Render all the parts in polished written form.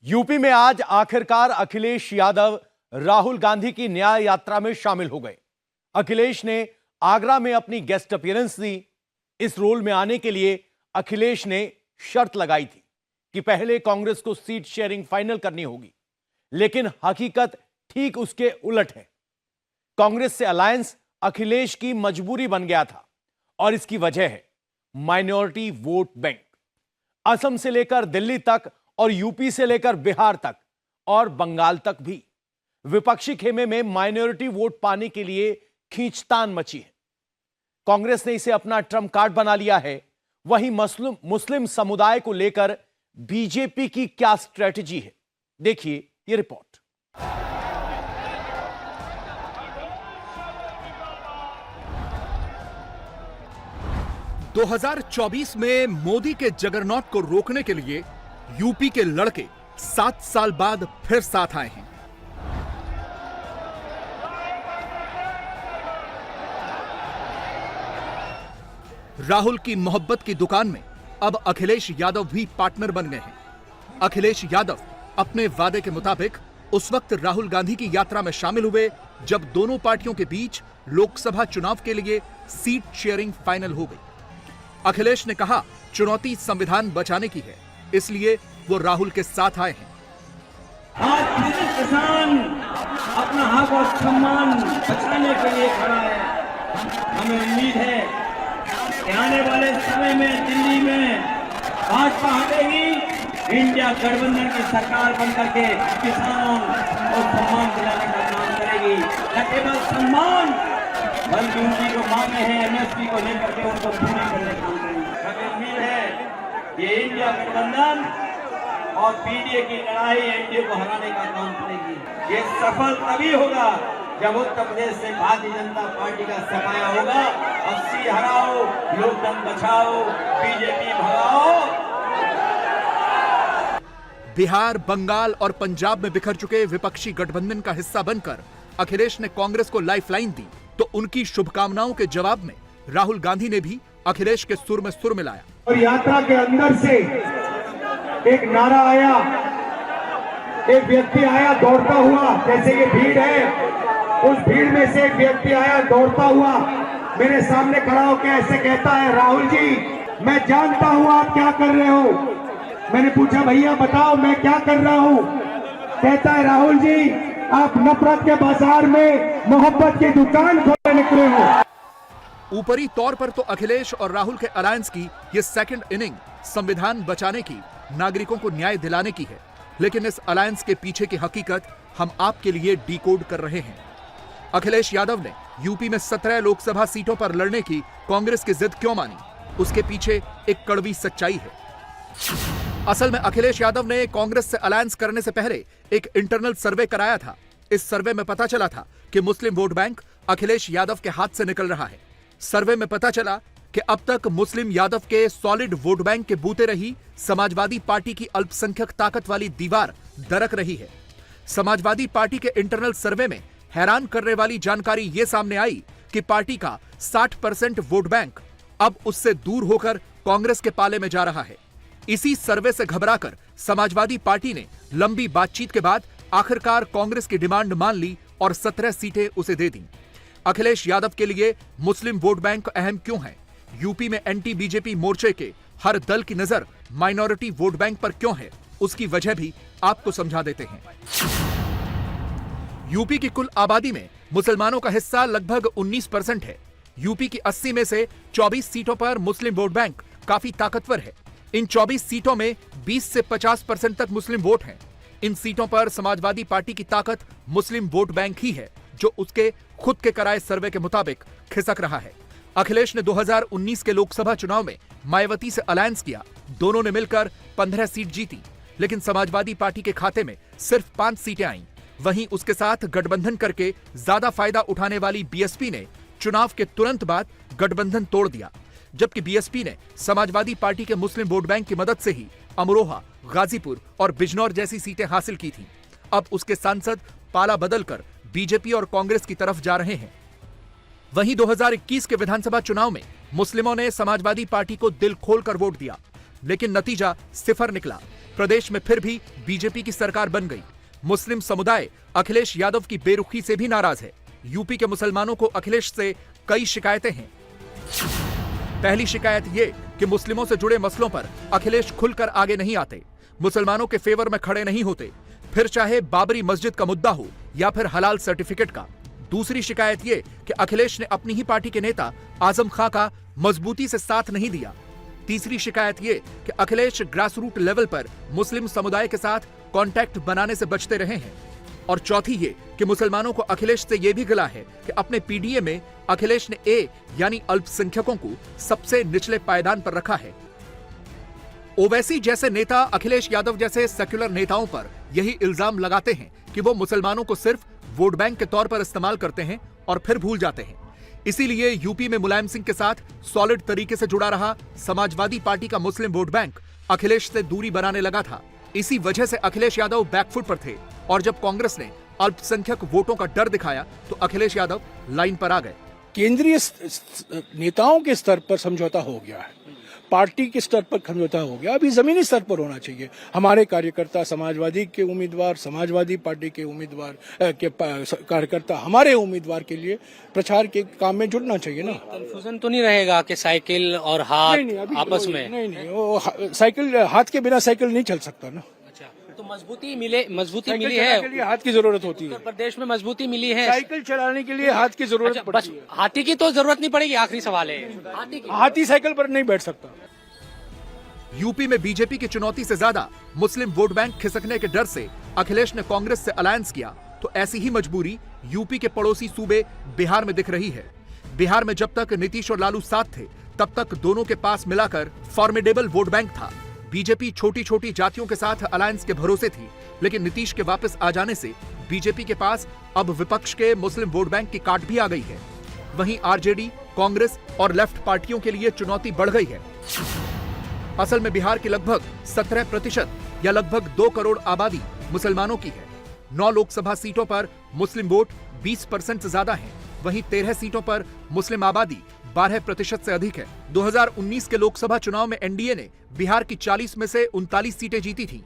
UP में आज आखिरकार अखिलेश यादव राहुल गांधी की न्याय यात्रा में शामिल हो गए। अखिलेश ने आगरा में अपनी गेस्ट अपीयरेंस दी। इस रोल में आने के लिए अखिलेश ने शर्त लगाई थी कि पहले कांग्रेस को सीट शेयरिंग फाइनल करनी होगी, लेकिन हकीकत ठीक उसके उलट है। कांग्रेस से अलायंस अखिलेश की मजबूरी बन गया था और इसकी वजह है माइनॉरिटी वोट बैंक। असम से लेकर दिल्ली तक और यूपी से लेकर बिहार तक और बंगाल तक भी विपक्षी खेमे में माइनॉरिटी वोट पाने के लिए खींचतान मची है। कांग्रेस ने इसे अपना ट्रम्प कार्ड बना लिया है। वहीं मुस्लिम समुदाय को लेकर बीजेपी की क्या स्ट्रेटजी है, देखिए ये रिपोर्ट। – 2024 में मोदी के जगरनॉट को रोकने के लिए यूपी के लड़के 7 साल बाद फिर साथ आए हैं। राहुल की मोहब्बत की दुकान में अब अखिलेश यादव भी पार्टनर बन गए हैं। अखिलेश यादव अपने वादे के मुताबिक उस वक्त राहुल गांधी की यात्रा में शामिल हुए जब दोनों पार्टियों के बीच लोकसभा चुनाव के लिए सीट शेयरिंग फाइनल हो गई। अखिलेश ने कहा, चुनौती संविधान बचाने की है, इसलिए वो राहुल के साथ आए हैं। आज फिर किसान अपना हक और सम्मान बचाने के लिए खड़ा है। हमें उम्मीद है कि आने वाले समय में दिल्ली में भाजपा हटेगी, इंडिया गठबंधन की सरकार बनकर के किसानों को सम्मान दिलाने का काम करेगी। न केवल सम्मान बल्कि उनकी जो मांगे हैं एमएसपी को लेकर के उनको पूरी करने का काम करेगी। हमें उम्मीद है ये इंडिया गठबंधन और पीडीए की लड़ाई एनडीए को हराने का काम करेगी। ये सफल तभी होगा जब उत्तर प्रदेश से भारतीय जनता पार्टी का सफाया होगा। 80 हराओ, लोकतंत्र बचाओ, बीजेपी भगाओ। बिहार, बंगाल और पंजाब में बिखर चुके विपक्षी गठबंधन का हिस्सा बनकर अखिलेश ने कांग्रेस को लाइफलाइन दी, तो उनकी शुभकामनाओं के जवाब में राहुल गांधी ने भी अखिलेश के सुर में सुर मिलाया। और यात्रा के अंदर से एक नारा आया, एक व्यक्ति आया दौड़ता हुआ, जैसे ये भीड़ है, उस भीड़ में से एक व्यक्ति आया दौड़ता हुआ, मेरे सामने खड़ा होकर ऐसे कहता है, राहुल जी मैं जानता हूं आप क्या कर रहे हो। मैंने पूछा, भैया बताओ मैं क्या कर रहा हूं। कहता है, राहुल जी आप नफरत के बाजार में मोहब्बत की दुकान खोलने निकले हो। ऊपरी तौर पर तो अखिलेश और राहुल के अलायंस की ये सेकंड इनिंग संविधान बचाने की, नागरिकों को न्याय दिलाने की है, लेकिन इस अलायंस के पीछे की हकीकत हम आपके लिए डिकोड कर रहे हैं। अखिलेश यादव ने यूपी में 17 लोकसभा सीटों पर लड़ने की कांग्रेस की जिद क्यों मानी, उसके पीछे एक कड़वी सच्चाई है। असल में अखिलेश यादव ने कांग्रेस से अलायंस करने से पहले एक इंटरनल सर्वे कराया था। इस सर्वे में पता चला था कि मुस्लिम वोट बैंक अखिलेश यादव के हाथ से निकल रहा है। सर्वे में पता चला कि अब तक मुस्लिम यादव के सॉलिड वोट बैंक के बूते रही समाजवादी पार्टी की अल्पसंख्यक ताकत वाली दीवार दरक रही है। समाजवादी पार्टी के इंटरनल सर्वे में हैरान करने वाली जानकारी यह सामने आई कि पार्टी का 60% वोट बैंक अब उससे दूर होकर कांग्रेस के पाले में जा रहा है। इसी सर्वे से घबराकर समाजवादी पार्टी ने लंबी बातचीत के बाद आखिरकार कांग्रेस की डिमांड मान ली और 17 सीटें उसे दे दी। अखिलेश यादव के लिए मुस्लिम वोट बैंक अहम क्यों है? यूपी में एंटी बीजेपी मोर्चे के हर दल की नजर माइनॉरिटी वोट बैंक पर क्यों है, उसकी वजह भी आपको समझा देते हैं। यूपी की कुल आबादी में मुसलमानों का हिस्सा लगभग 19% है। यूपी की 80 में से 24 सीटों पर मुस्लिम वोट बैंक काफी ताकतवर है। इन 24 सीटों में 20 से 50% तक मुस्लिम वोट हैं। इन सीटों पर समाजवादी पार्टी की ताकत मुस्लिम वोट बैंक ही है, जो उसके खुद के कराए सर्वे के मुताबिक खिसक रहा है। अखिलेश ने 2019 के लोकसभा चुनाव में मायावती से अलायंस किया। दोनों ने मिलकर 15 सीट जीती, लेकिन समाजवादी पार्टी के खाते में सिर्फ 5 सीटें आईं। वहीं उसके साथ गठबंधन करके ज्यादा फायदा उठाने वाली बीएसपी ने चुनाव के तुरंत बाद गठबंधन तोड़ दिया, जबकि बीएसपी ने समाजवादी पार्टी के मुस्लिम वोट बैंक की मदद से ही अमरोहा, गाजीपुर और बिजनौर जैसी सीटें हासिल की थी। अब उसके सांसद पाला बदलकर बीजेपी और कांग्रेस की तरफ जा रहे हैं। वहीं 2021 के विधानसभा चुनाव में मुस्लिमों ने समाजवादी पार्टी को दिल खोलकर वोट दिया, लेकिन नतीजा सिफर निकला। प्रदेश में फिर भी बीजेपी की सरकार बन गई। मुस्लिम समुदाय अखिलेश यादव की बेरुखी से भी नाराज है। यूपी के मुसलमानों को अखिलेश से कई शिकायतें हैं। पहली शिकायत ये कि मुस्लिमों से जुड़े मसलों पर अखिलेश खुलकर आगे नहीं आते, मुसलमानों के फेवर में खड़े नहीं होते, फिर चाहे बाबरी मस्जिद का मुद्दा हो या फिर हलाल सर्टिफिकेट का। दूसरी शिकायत ये कि अखिलेश ने अपनी ही पार्टी के नेता आजम खां का मजबूती से साथ नहीं दिया। तीसरी शिकायत ये कि अखिलेश ग्रास रूट लेवल पर मुस्लिम समुदाय के साथ कॉन्टैक्ट बनाने से बचते रहे हैं। और चौथी ये कि मुसलमानों को अखिलेश से यह भी गिला है कि अपने पीडीए में अखिलेश ने ए यानी अल्पसंख्यकों को सबसे निचले पायदान पर रखा है। ओवैसी जैसे नेता अखिलेश यादव जैसे सेक्युलर नेताओं पर यही इल्जाम लगाते हैं कि वो मुसलमानों को सिर्फ वोट बैंक के तौर पर इस्तेमाल करते हैं और फिर भूल जाते हैं। इसीलिए यूपी में मुलायम सिंह के साथ सॉलिड तरीके से जुड़ा रहा समाजवादी पार्टी का मुस्लिम वोट बैंक अखिलेश से दूरी बनाने लगा था। इसी वजह से अखिलेश यादव बैकफुट पर थे और जब कांग्रेस ने अल्पसंख्यक वोटों का डर दिखाया तो अखिलेश यादव लाइन पर आ गए। केंद्रीय नेताओं के स्तर पर समझौता हो गया है, पार्टी के स्तर पर समझौता हो गया, अभी जमीनी स्तर पर होना चाहिए। हमारे कार्यकर्ता समाजवादी के उम्मीदवार, समाजवादी पार्टी के उम्मीदवार के कार्यकर्ता हमारे उम्मीदवार के लिए प्रचार के काम में जुड़ना चाहिए ना। कंफ्यूजन तो नहीं रहेगा कि साइकिल और हाथ नहीं, आपस में? नहीं, वो साइकिल, हाथ के बिना साइकिल नहीं चल सकता ना। अच्छा, तो मजबूती मिली साइकिल है के लिए हाथ की जरूरत होती है। उत्तर प्रदेश में मजबूती मिली है, साइकिल चलाने के लिए हाथ की जरूरत अच्छा, बस पड़ती है। हाथी की तो जरूरत नहीं पड़ेगी। आखिरी सवाल है, हाथी साइकिल पर नहीं बैठ सकता। यूपी में बीजेपी की चुनौती से ज्यादा मुस्लिम वोट बैंक खिसकने के डर से अखिलेश ने कांग्रेस से अलायंस किया, तो ऐसी ही मजबूरी यूपी के पड़ोसी सूबे बिहार में दिख रही है। बिहार में जब तक नीतीश और लालू साथ थे तब तक दोनों के पास मिलाकर फॉर्मिडेबल वोट बैंक था। बीजेपी छोटी छोटी जातियों के साथ अलायंस के भरोसे थी, लेकिन नीतीश के वापस आ जाने से बीजेपी के पास अब विपक्ष के मुस्लिम वोट बैंक की काट भी आ गई है। वहीं आरजेडी, कांग्रेस और लेफ्ट पार्टियों के लिए चुनौती बढ़ गई है। असल में बिहार की लगभग 17% या लगभग 2 करोड़ आबादी मुसलमानों की है। 9 लोकसभा सीटों पर मुस्लिम वोट 20% से ज्यादा है। वहीं 13 सीटों पर मुस्लिम आबादी 12% से अधिक है। 2019 के लोकसभा चुनाव में एनडीए ने बिहार की 40 में से 39 सीटें जीती थीं।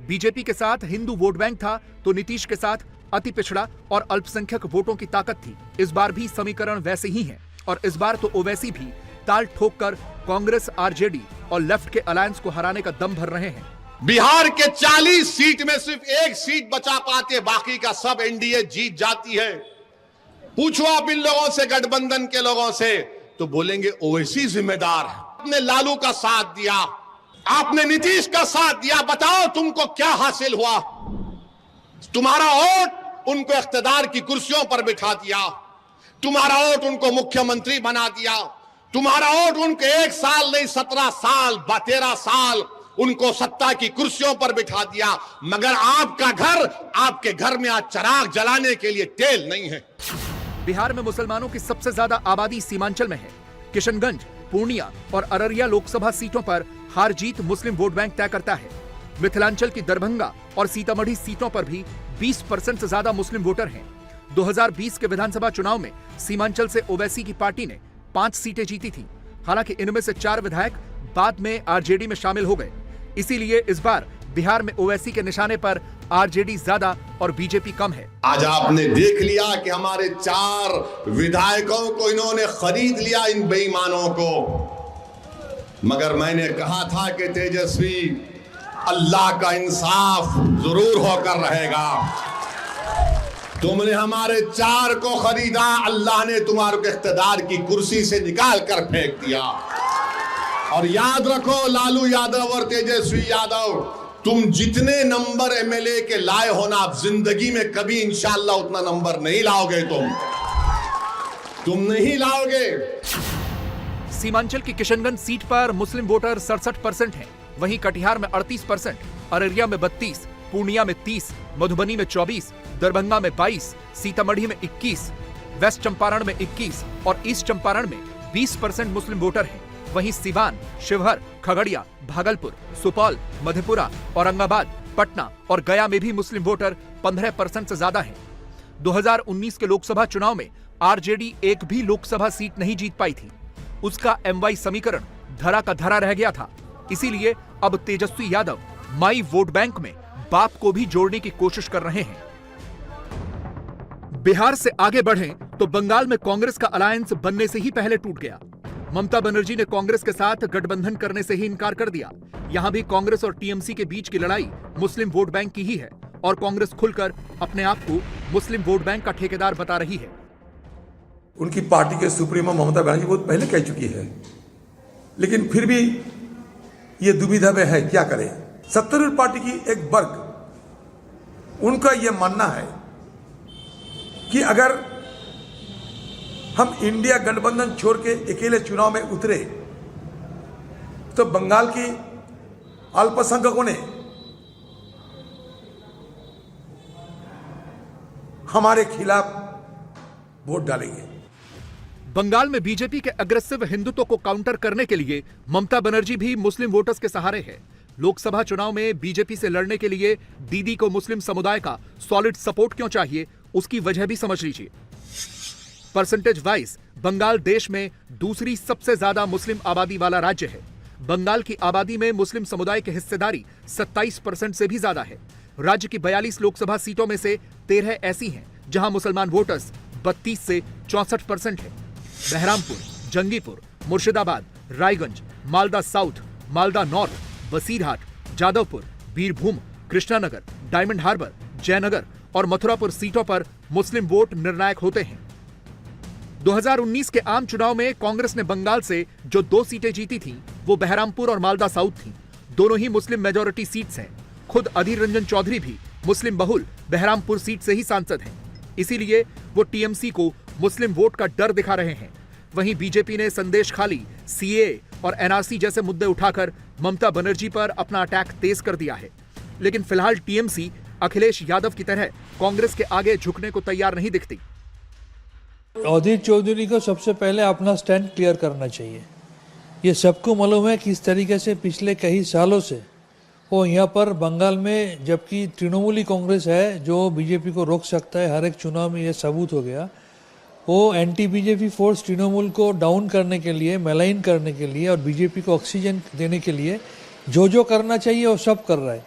बीजेपी के साथ हिंदू वोट बैंक था तो नीतीश के साथ अति पिछड़ा और अल्पसंख्यक वोटों की ताकत थी। इस बार भी समीकरण वैसे ही है और इस बार तो ओवैसी भी ताल ठोक कर कांग्रेस, आरजेडी और लेफ्ट के अलायंस को हराने का दम भर रहे हैं। बिहार के 40 सीट में सिर्फ 1 सीट बचा पाते, बाकी का सब एनडीए जीत जाती है। पूछो आप इन लोगों से, गठबंधन के लोगों से, तो बोलेंगे ओवैसी जिम्मेदार है। आपने लालू का साथ दिया, आपने नीतीश का साथ दिया, बताओ तुमको क्या हासिल हुआ? तुम्हारा वोट उनको इख्तिदार की कुर्सियों पर बिठा दिया, तुम्हारा वोट उनको मुख्यमंत्री बना दिया, तुम्हारा वोट उनको 1 साल नहीं 17 साल 13 साल उनको सत्ता की कुर्सियों पर बिठा दिया, मगर आपका घर, आपके घर में आज चिराग जलाने के लिए तेल नहीं है। बिहार में मुसलमानों की सबसे ज्यादा आबादी सीमांचल में है। किशनगंज, पूर्णिया और अररिया लोकसभा सीटों पर हार जीत मुस्लिम वोट बैंक तय करता है। मिथिलांचल की दरभंगा और सीतामढ़ी सीटों पर भी 20% से ज्यादा मुस्लिम वोटर हैं। 2020 के विधानसभा चुनाव में सीमांचल से ओवैसी की पार्टी ने 5 सीटें जीती थी। हालांकि इनमें से 4 विधायक बाद में आरजेडी में शामिल हो गए। इसीलिए इस बार बिहार में ओवैसी के निशाने पर आरजेडी ज्यादा और बीजेपी कम है। आज आपने देख लिया कि हमारे 4 विधायकों को इन्होंने खरीद लिया, इन बेईमानों को। मगर मैंने कहा था कि तेजस्वी, अल्लाह का इंसाफ जरूर होकर रहेगा। तुमने हमारे 4 को खरीदा, अल्लाह ने तुम्हारे को इख्तिदार की कुर्सी से निकाल कर फेंक दिया। और याद रखो, लालू यादव और तेजस्वी यादव, तुम जितने नंबर एमएलए के लाए हो ना, आप जिंदगी में कभी इंशाअल्लाह उतना नंबर नहीं लाओगे। तुम नहीं लाओगे। सीमांचल की किशनगंज सीट पर मुस्लिम वोटर 67% हैं। वहीं कटिहार में 38%, अररिया में 32%, पूर्णिया में 30%, मधुबनी में 24%, दरभंगा में 22%, सीतामढ़ी में 21%, वेस्ट चंपारण में 21% और ईस्ट चंपारण में 20% मुस्लिम वोटर हैं। वहीं सिवान, शिवहर, खगड़िया, भागलपुर, सुपौल, मधेपुरा, औरंगाबाद, पटना और गया में भी मुस्लिम वोटर 15% से ज्यादा हैं। 2019 के लोकसभा चुनाव में आरजेडी एक भी लोकसभा सीट नहीं जीत पाई थी। उसका एमवाई समीकरण धरा का धरा रह गया था। इसीलिए अब तेजस्वी यादव माई वोट बैंक में बाप को भी जोड़ने की कोशिश कर रहे हैं। बिहार से आगे बढ़ें तो बंगाल में कांग्रेस का अलायंस बनने से ही पहले टूट गया। ममता बनर्जी ने कांग्रेस के साथ गठबंधन करने से ही इनकार कर दिया। यहां भी कांग्रेस और टीएमसी के बीच की लड़ाई मुस्लिम वोट बैंक की ही है और कांग्रेस खुलकर अपने आप को मुस्लिम वोट बैंक का ठेकेदार बता रही है। उनकी पार्टी के सुप्रीमो ममता बनर्जी बहुत पहले कह चुकी है, लेकिन फिर भी ये दुविधा में है, क्या करें। सत्तारूढ़ पार्टी की एक वर्ग, उनका यह मानना है कि अगर हम इंडिया गठबंधन छोड़ के अकेले चुनाव में उतरे तो बंगाल की अल्पसंख्यकों ने हमारे खिलाफ वोट डालेंगे। बंगाल में बीजेपी के अग्रेसिव हिंदुत्व को काउंटर करने के लिए ममता बनर्जी भी मुस्लिम वोटर्स के सहारे है। लोकसभा चुनाव में बीजेपी से लड़ने के लिए दीदी को मुस्लिम समुदाय का सॉलिड सपोर्ट क्यों चाहिए, उसकी वजह भी समझ लीजिए। परसेंटेज वाइज बंगाल देश में दूसरी सबसे ज्यादा मुस्लिम आबादी वाला राज्य है। बंगाल की आबादी में मुस्लिम समुदाय की हिस्सेदारी 27% से भी ज्यादा है। राज्य की 42 लोकसभा सीटों में से 13 ऐसी हैं जहां मुसलमान वोटर्स 32 से 64% है। Baharampur, Jangipur, Murshidabad, Raiganj, Malda south, Malda north, Basirhat, Jadavpur, Birbhum, Krishnanagar, Diamond Harbour, Jaynagar और मथुरापुर सीटों पर मुस्लिम वोट निर्णायक होते हैं। 2019 के आम चुनाव में कांग्रेस ने बंगाल से जो 2 सीटें जीती थीं, वो बहरामपुर और मालदा साउथ थीं। दोनों ही मुस्लिम मेजॉरिटी सीट्स हैं। खुद अधीर रंजन चौधरी भी मुस्लिम बहुल बहरामपुर सीट से ही सांसद हैं। इसीलिए वो टीएमसी को मुस्लिम वोट का डर दिखा रहे हैं। वहीं बीजेपी ने संदेश खाली, सीए और एनआरसी जैसे मुद्दे उठाकर ममता बनर्जी पर अपना अटैक तेज कर दिया है। लेकिन फिलहाल टीएमसी अखिलेश यादव की तरह कांग्रेस के आगे झुकने को तैयार नहीं दिखती। अधीर चौधरी को सबसे पहले अपना स्टैंड क्लियर करना चाहिए। ये सबको मालूम है कि इस तरीके से पिछले कई सालों से वो यहाँ पर बंगाल में, जबकि तृणमूली कांग्रेस है जो बीजेपी को रोक सकता है, हर एक चुनाव में ये सबूत हो गया। वो एंटी बीजेपी फोर्स तृणमूल को डाउन करने के लिए, मेलाइन करने के लिए और बीजेपी को ऑक्सीजन देने के लिए जो करना चाहिए वो सब कर रहा है।